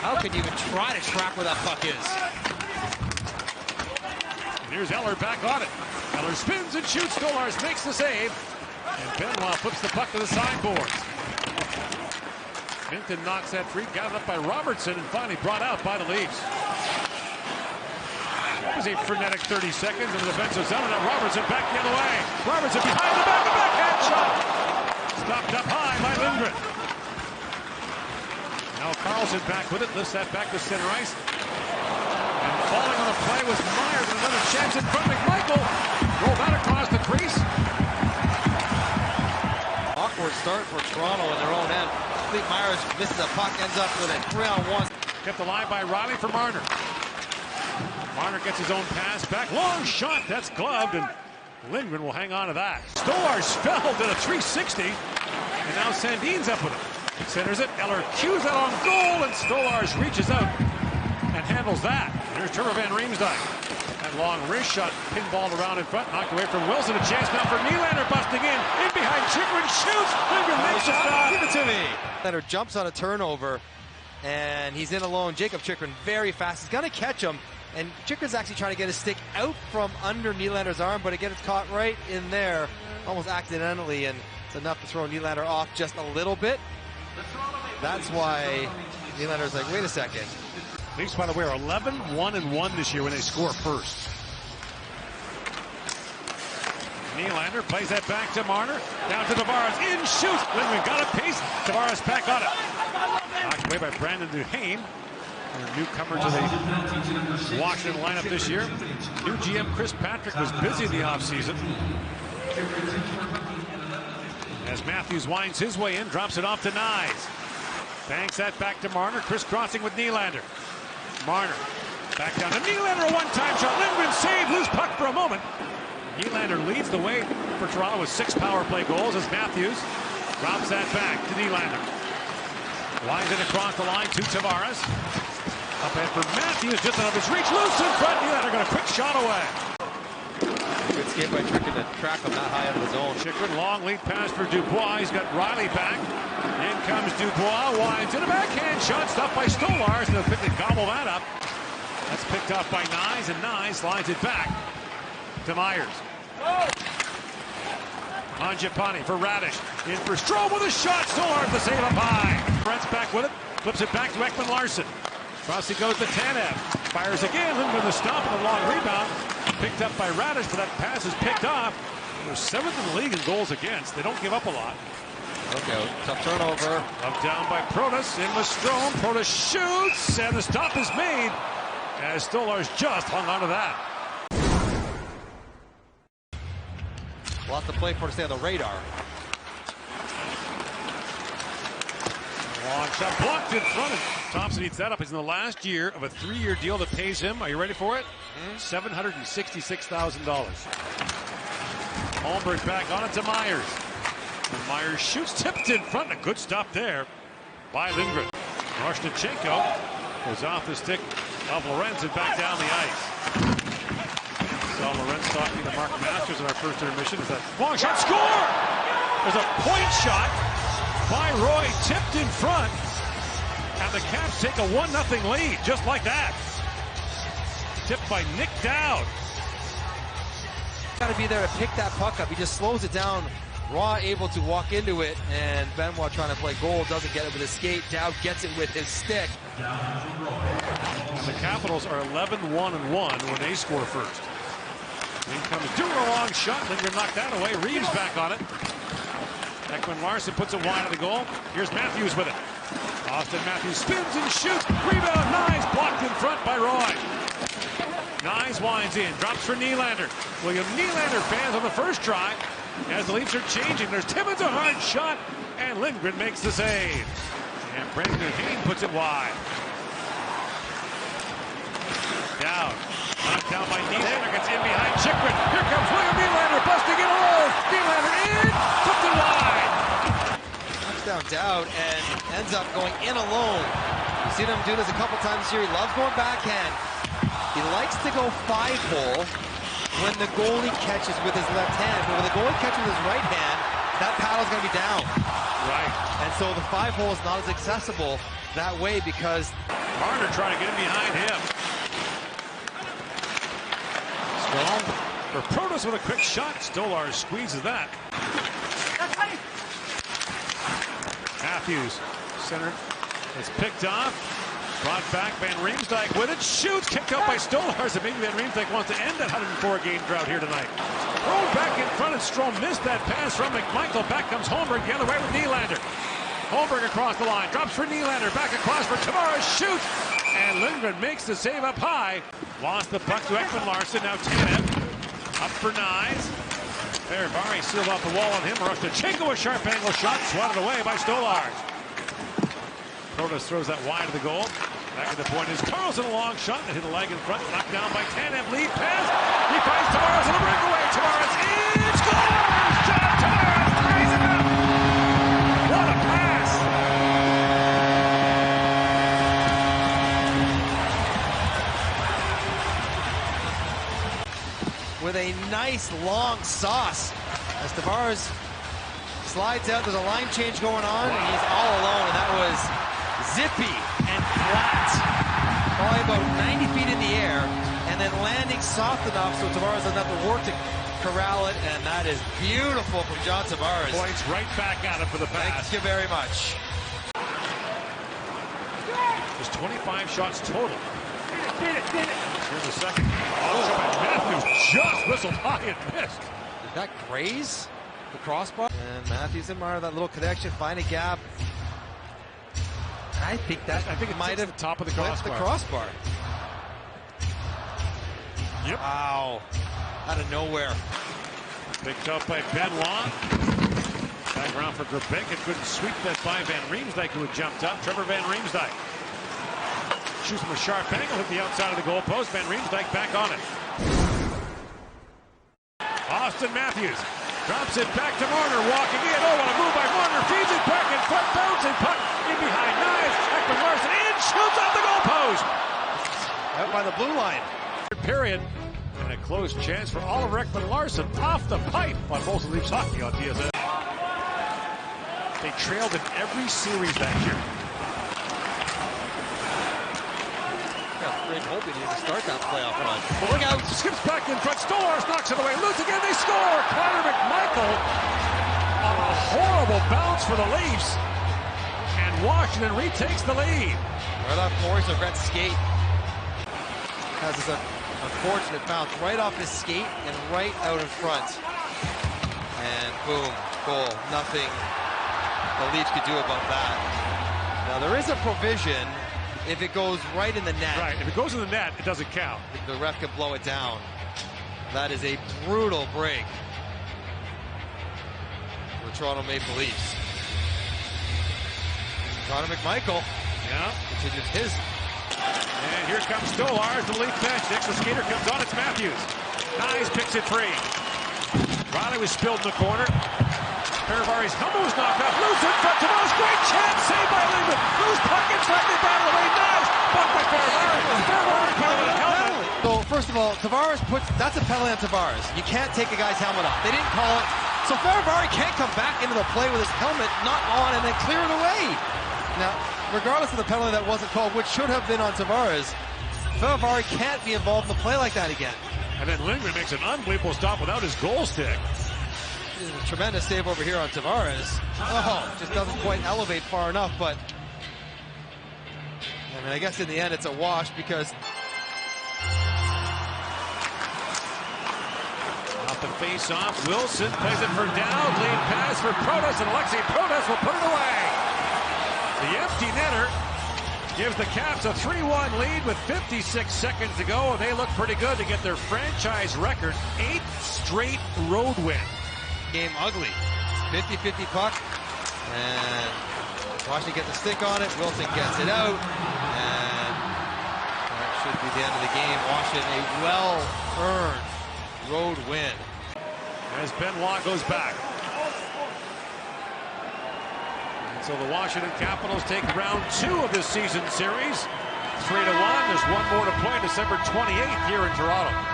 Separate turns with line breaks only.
How can you even try to track where that puck is?
And here's Eller back on it. Eller spins and shoots. Stolarz makes the save. And Benoit flips the puck to the sideboards. Minton knocks that free, gathered up by Robertson, and finally brought out by the Leafs. That was a frenetic 30 seconds in the defensive zone. Now Robertson back the other way. Robertson behind the back, a backhand shot. Stopped up high by Lindgren. Now Carlson back with it, lifts that back to center ice. And falling on the play was Myers, and another chance in front of McMichael. Rolled out across the crease.
Awkward start for Toronto in their own end. I think Myers misses a puck, ends up with a 3-on-1.
Kept alive by Riley for Marner. Marner gets his own pass back. Long shot, that's gloved, and Lindgren will hang on to that. Stolarz fell to the 360, and now Sandin's up with it. Centers it, Eller cues that on goal, and Stolarz reaches out and handles that. Here's Trevor Van Riemsdyk. That long wrist shot, pinballed around in front, knocked away from Wilson. A chance now for Nylander busting in behind Chychrun, shoots. Lindgren makes the stop.
Give it to me. Nylander jumps on a turnover, and he's in alone. Jacob Chychrun very fast. He's going to catch him, and Chychrun's actually trying to get his stick out from under Nylander's arm, but again, it's caught right in there, almost accidentally, and it's enough to throw Nylander off just a little bit. That's why Nylander's like, wait a second.
Leafs, by the way, are 11-1-1 this year when they score first. Nylander plays that back to Marner. Down to Tavares. In shoots. Lindgren got a pace. Tavares back on it. Knocked away by Brandon Duhaime. A newcomer to the Washington lineup this year. New GM Chris Patrick was busy in the offseason. As Matthews winds his way in, drops it off to Nyes. Banks that back to Marner. Crisscrossing with Nylander. Marner back down to Nylander. A one-time shot. Lindgren saved. Loose puck for a moment. Nylander leads the way for Toronto with 6 power play goals as Matthews drops that back to Nylander. Winds it across the line to Tavares. Up ahead for Matthews, just out of his reach. Loose in front. Nylander got a quick shot away.
Good skate by Chychrun to track him that high out of the zone.
Chychrun, long lead pass for Dubois. He's got Riley back. In comes Dubois, winds in a backhand shot, stopped by Stolarz, and they'll quickly gobble that up. That's picked up by Nyes, and Nyes slides it back to Myers. Mangiapane for Radish. In for Strome with a shot. Stolarz the save up high. Brent's back with it. Flips it back to Ekman-Larsson. Across he goes to Tanev. Fires again. Lindgren the stop and a long rebound. Picked up by Radish, but that pass is picked off. They're 7th in the league in goals against. They don't give up a lot.
Okay, tough turnover.
Up down by Protas. In with Strome. Protas shoots, and the stop is made as Stolarz just hung onto that.
Lots to play for to stay on the radar.
Long shot blocked in front. Thompson eats that up. He's in the last year of a 3-year deal that pays him. Are you ready for it? $766,000. Holmberg back on it to Myers. And Myers shoots, tipped in front. A good stop there by Lindgren. Marshnichenko goes off the stick of Lorenz and back down the ice. Saw Lorenz talking to Mark Masters in our first intermission. Is that long shot? Score! There's a point shot by Roy, tipped in front. And the Caps take a 1-0 lead, just like that. Tipped by Nick Dowd.
Got to be there to pick that puck up. He just slows it down. Raw able to walk into it, and Benoit trying to play goal, doesn't get it with his skate. Dowd gets it with his stick.
And the Capitals are 11-1-1 when they score first. In comes Duehr, a long shot. Lindgren knocked that away. Reeves back on it. Ekman-Larsson puts it wide of the goal. Here's Matthews with it. Austin Matthews spins and shoots. Rebound, Nyes blocked in front by Roy. Nyes winds in, drops for Nylander. William Nylander fans on the first try. As the Leafs are changing, there's Timmins, a hard shot, and Lindgren makes the save. And Brandon Duhaime puts it wide. Down. Knocked down by Nylander, gets in behind Chychrun. Here comes William Nylander, busting it alone. Nylander in, puts it wide.
Knocks down Dowd and ends up going in alone. You've seen him do this a couple times this year. He loves going backhand. He likes to go 5-hole when the goalie catches with his left hand. But when the goalie catches with his right hand, that paddle's going to be down.
Right.
And so the 5-hole is not as accessible that way because
Marner trying to get in behind him. Strong for Protas with a quick shot. Stolar squeezes that. Matthews, center, is picked off. Brought back, Van Riemsdyk with it. Shoots, kicked out by Stolars. And maybe Van Riemsdyk wants to end that 104-game drought here tonight. Thrown back in front, and Strome missed that pass from McMichael. Back comes Holmberg the other way with Nylander. Holmberg across the line, drops for Nylander. Back across for Tavares, shoots. And Lindgren makes the save up high. Lost the puck to Ekman-Larsson. Now Tanev up for Knies. Fehérváry sealed off the wall on him. Markovchenko, a sharp angle shot, swatted away by Stolars. Protas throws that wide of the goal. Back at the point is Carlson, a long shot that hit a leg in front, knocked down by Tanev. Lead pass. He finds Tavares on the breakaway. Tavares in, scores! John Tavares ties it up. What a pass!
With a nice long sauce as Tavares slides out. There's a line change going on, and he's all alone, and that was zippy and flat. Probably about 90 feet in the air, and then landing soft enough so Tavares doesn't have to work to corral it, and that is beautiful from John Tavares.
Points right back at him for the pass.
Thank you very much.
Just 25 shots total. Here's the second. Oh, Matthews just whistled high and missed.
Did that graze the crossbar? And Matthews and Marner, that little connection, find a gap. I think it might have
the top of the
crossbar.
Yep.
Wow. Out of nowhere.
Picked up by Benoit. Back around for Grebek. Couldn't sweep that by Van Riemsdyk, who had jumped up. Trevor Van Riemsdyk shoots from a sharp angle, hit the outside of the goalpost. Van Riemsdyk back on it. Austin Matthews drops it back to Marner, walking in. Oh, what a move by Marner. Feeds it back in front, bouncing puck in behind Knies. Ekman-Larsson in, shoots off the goalpost.
Out by the blue line.
Period. And a close chance for Oliver Ekman-Larsson off the pipe on Bolson Leafs Hockey on TSN. They trailed in every series that year.
Great hope he needs to start that playoff run.
Well, look out, skips back in front. Stolars knocks it away. Loose again, they score. Connor McMichael on a horrible bounce for the Leafs. And Washington retakes the lead.
Right off Corey's red skate. Has this unfortunate bounce right off his skate and right out in front. And boom, goal. Nothing the Leafs could do about that. Now there is a provision if it goes right in the net.
Right, if it goes in the net, it doesn't count.
The ref can blow it down. That is a brutal break for the Toronto Maple Leafs. Connor McMichael continues his.
And here comes Stolars, the Leaf bench. Next the skater comes on, it's Matthews. Knies picks it free. Riley was spilled in the corner. Fehérváry's helmet was knocked off. Loose in front. Tavares, great chance. Saved by Lindgren. Loose puck inside the battle away. Knies. Bucked by Fehérváry. Fehérváry caught with a helmet.
So, first of all, Tavares that's a penalty on Tavares. You can't take a guy's helmet off. They didn't call it. So Fehérváry can't come back into the play with his helmet not on and then clear it away. Now, regardless of the penalty that wasn't called, which should have been on Tavares, Fehérváry can't be involved in the play like that again.
And then Lindgren makes an unbelievable stop without his goal stick.
A tremendous save over here on Tavares. Oh, just doesn't quite elevate far enough, but I mean, I guess in the end it's a wash because
off the face-off, Wilson plays it for Dowd. Lead pass for Protas, and Alexei Protas will put it away. The empty netter gives the Caps a 3-1 lead with 56 seconds to go. They look pretty good to get their franchise record 8th straight road win.
Game ugly. 50-50 puck. And Washington gets the stick on it. Wilson gets it out. And that should be the end of the game. Washington a well-earned road win.
As Benoit goes back. And so the Washington Capitals take round 2 of this season series. 3-1. There's one more to play December 28th here in Toronto.